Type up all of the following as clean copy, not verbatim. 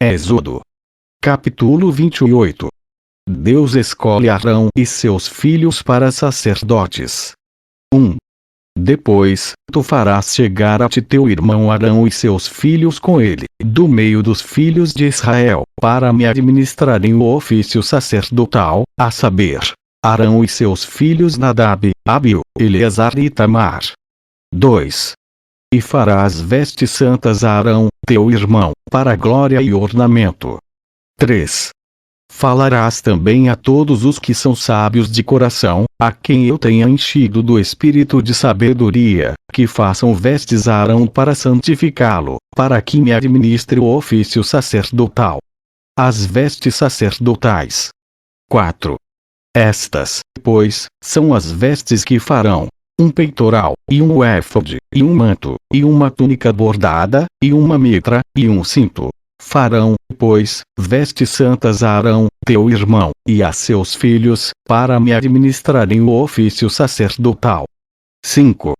Êxodo. Capítulo 28. Deus escolhe Arão e seus filhos para sacerdotes. 1. Depois, tu farás chegar a ti teu irmão Arão e seus filhos com ele, do meio dos filhos de Israel, para me administrarem o ofício sacerdotal, a saber, Arão e seus filhos Nadab, Abiú, Eleazar e Itamar. 2. E farás vestes santas a Arão, teu irmão, para glória e ornamento. 3. Falarás também a todos os que são sábios de coração, a quem eu tenha enchido do espírito de sabedoria, que façam vestes a Arão para santificá-lo, para que me administre o ofício sacerdotal. As vestes sacerdotais. 4. Estas, pois, são as vestes que farão: um peitoral, e um éfode, e um manto, e uma túnica bordada, e uma mitra, e um cinto. Farão, pois, vestes santas a Arão, teu irmão, e a seus filhos, para me administrarem o ofício sacerdotal. 5.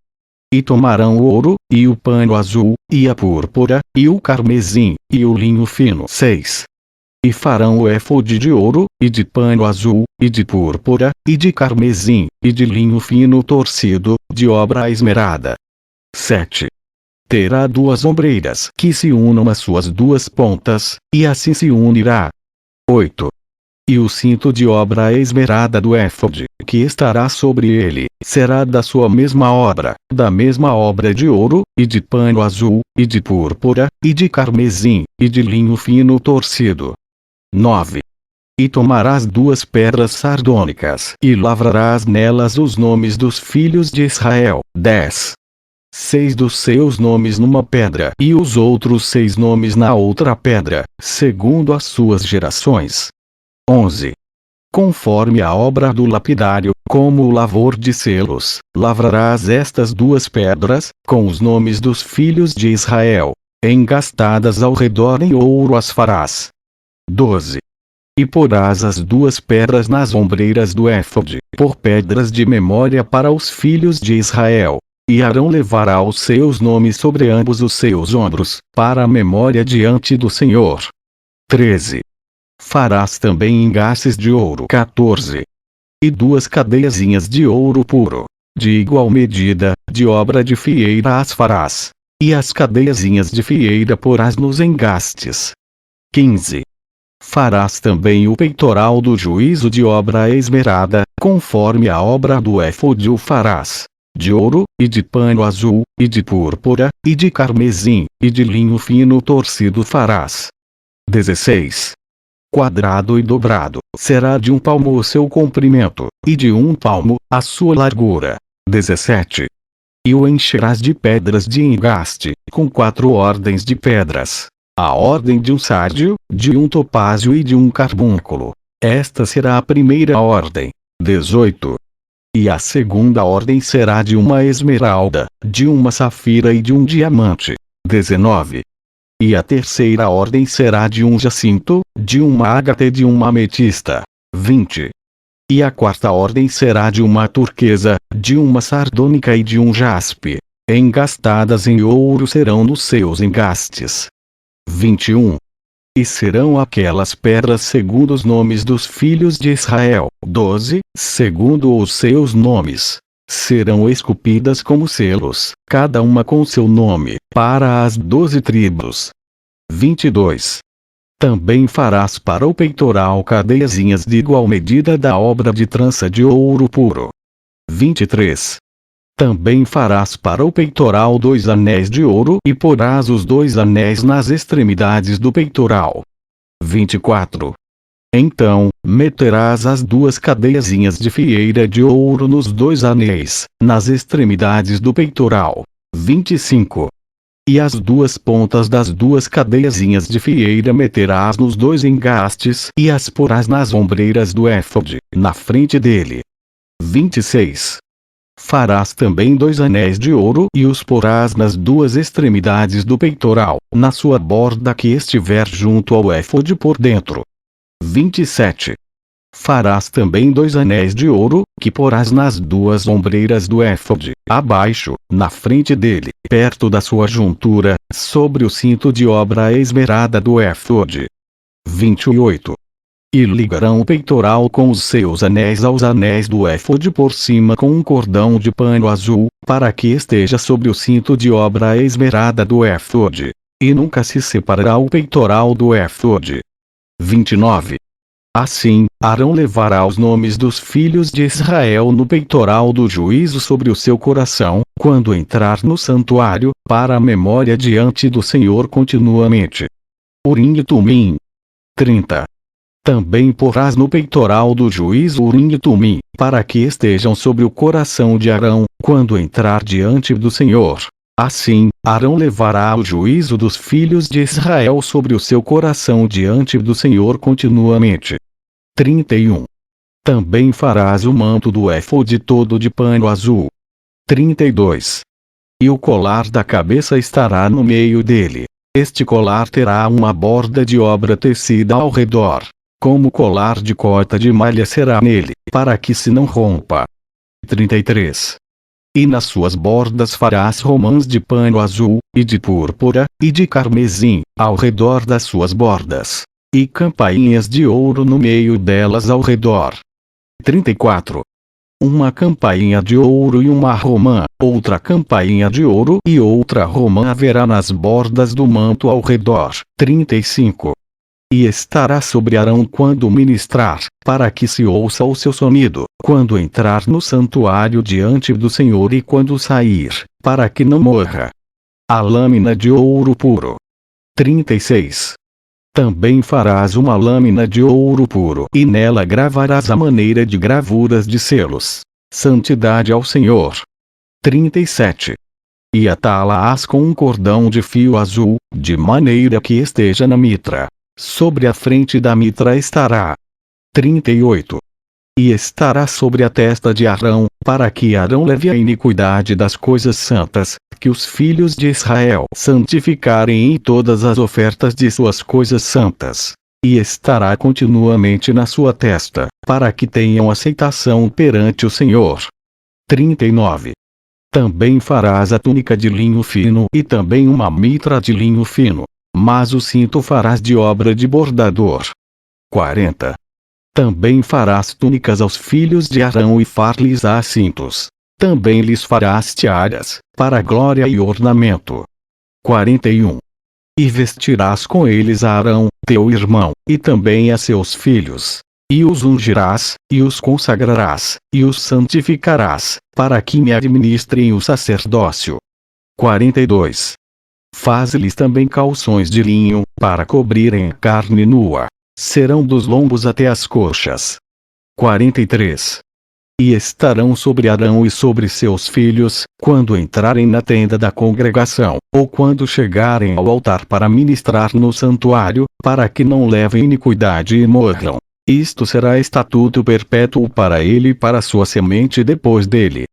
E tomarão o ouro, e o pano azul, e a púrpura, e o carmesim, e o linho fino. 6. E farão o éfode de ouro, e de pano azul, e de púrpura, e de carmesim, e de linho fino torcido, de obra esmerada. 7. Terá duas ombreiras que se unam às suas duas pontas, e assim se unirá. 8. E o cinto de obra esmerada do éfode, que estará sobre ele, será da sua mesma obra de ouro, e de pano azul, e de púrpura, e de carmesim, e de linho fino torcido. 9. E tomarás duas pedras sardônicas, e lavrarás nelas os nomes dos filhos de Israel. 10. 6 dos seus nomes numa pedra, e os outros 6 nomes na outra pedra, segundo as suas gerações. 11. Conforme a obra do lapidário, como o lavor de selos, lavrarás estas duas pedras, com os nomes dos filhos de Israel. Engastadas ao redor em ouro as farás. 12. E porás as duas pedras nas ombreiras do éfode, por pedras de memória para os filhos de Israel. E Arão levará os seus nomes sobre ambos os seus ombros, para a memória diante do Senhor. 13. Farás também engastes de ouro. 14. E duas cadeiazinhas de ouro puro, de igual medida, de obra de fieira as farás. E as cadeiazinhas de fieira porás nos engastes. 15. Farás também o peitoral do juízo de obra esmerada, conforme a obra do éfode o farás. De ouro, e de pano azul, e de púrpura, e de carmesim, e de linho fino torcido farás. 16. Quadrado e dobrado, será de 1 palmo o seu comprimento, e de 1 palmo, a sua largura. 17. E o encherás de pedras de engaste, com 4 ordens de pedras. A ordem de um sárdio, de um topázio e de um carbúnculo. Esta será a primeira ordem. 18. E a segunda ordem será de uma esmeralda, de uma safira e de um diamante. 19. E a terceira ordem será de um jacinto, de uma ágata e de uma ametista. 20. E a quarta ordem será de uma turquesa, de uma sardônica e de um jaspe. Engastadas em ouro serão nos seus engastes. 21. E serão aquelas pedras segundo os nomes dos filhos de Israel. 12. Segundo os seus nomes. Serão esculpidas como selos, cada uma com seu nome, para as 12 tribos. 22. Também farás para o peitoral cadeiazinhas de igual medida da obra de trança de ouro puro. 23. Também farás para o peitoral 2 anéis de ouro e porás os 2 anéis nas extremidades do peitoral. 24. Então, meterás as 2 cadeiazinhas de fieira de ouro nos 2 anéis, nas extremidades do peitoral. 25. E as 2 pontas das 2 cadeiazinhas de fieira meterás nos 2 engastes e as porás nas ombreiras do éfode, na frente dele. 26. Farás também 2 anéis de ouro e os porás nas 2 extremidades do peitoral, na sua borda que estiver junto ao éfode por dentro. 27. Farás também 2 anéis de ouro, que porás nas 2 ombreiras do éfode, abaixo, na frente dele, perto da sua juntura, sobre o cinto de obra esmerada do éfode. 28. E ligarão o peitoral com os seus anéis aos anéis do éfode por cima com um cordão de pano azul, para que esteja sobre o cinto de obra esmerada do éfode. E nunca se separará o peitoral do éfode. 29. Assim, Arão levará os nomes dos filhos de Israel no peitoral do juízo sobre o seu coração, quando entrar no santuário, para a memória diante do Senhor continuamente. Urim e Tumim. 30. Também porás no peitoral do juízo Urim e Tumim, para que estejam sobre o coração de Arão, quando entrar diante do Senhor. Assim, Arão levará o juízo dos filhos de Israel sobre o seu coração diante do Senhor continuamente. 31. Também farás o manto do éfode todo de pano azul. 32. E o colar da cabeça estará no meio dele. Este colar terá uma borda de obra tecida ao redor. Como colar de cota de malha será nele, para que se não rompa. 33. E nas suas bordas farás romãs de pano azul, e de púrpura, e de carmesim, ao redor das suas bordas. E campainhas de ouro no meio delas ao redor. 34. Uma campainha de ouro e uma romã, outra campainha de ouro e outra romã haverá nas bordas do manto ao redor. 35. E estará sobre Arão quando ministrar, para que se ouça o seu sonido, quando entrar no santuário diante do Senhor e quando sair, para que não morra. A lâmina de ouro puro. 36. Também farás uma lâmina de ouro puro e nela gravarás a maneira de gravuras de selos. Santidade ao Senhor. 37. E atá-la-ás com um cordão de fio azul, de maneira que esteja na mitra. Sobre a frente da mitra estará. 38. E estará sobre a testa de Arão, para que Arão leve a iniquidade das coisas santas, que os filhos de Israel santificarem em todas as ofertas de suas coisas santas. E estará continuamente na sua testa, para que tenham aceitação perante o Senhor. 39. Também farás a túnica de linho fino e também uma mitra de linho fino. Mas o cinto farás de obra de bordador. 40. Também farás túnicas aos filhos de Arão e far-lhes-ás cintos. Também lhes farás tiaras, para glória e ornamento. 41. E vestirás com eles a Arão, teu irmão, e também a seus filhos. E os ungirás, e os consagrarás, e os santificarás, para que me administrem o sacerdócio. 42. Faz-lhes também calções de linho, para cobrirem a carne nua. Serão dos lombos até as coxas. 43. E estarão sobre Arão e sobre seus filhos, quando entrarem na tenda da congregação, ou quando chegarem ao altar para ministrar no santuário, para que não levem iniquidade e morram. Isto será estatuto perpétuo para ele e para sua semente depois dele.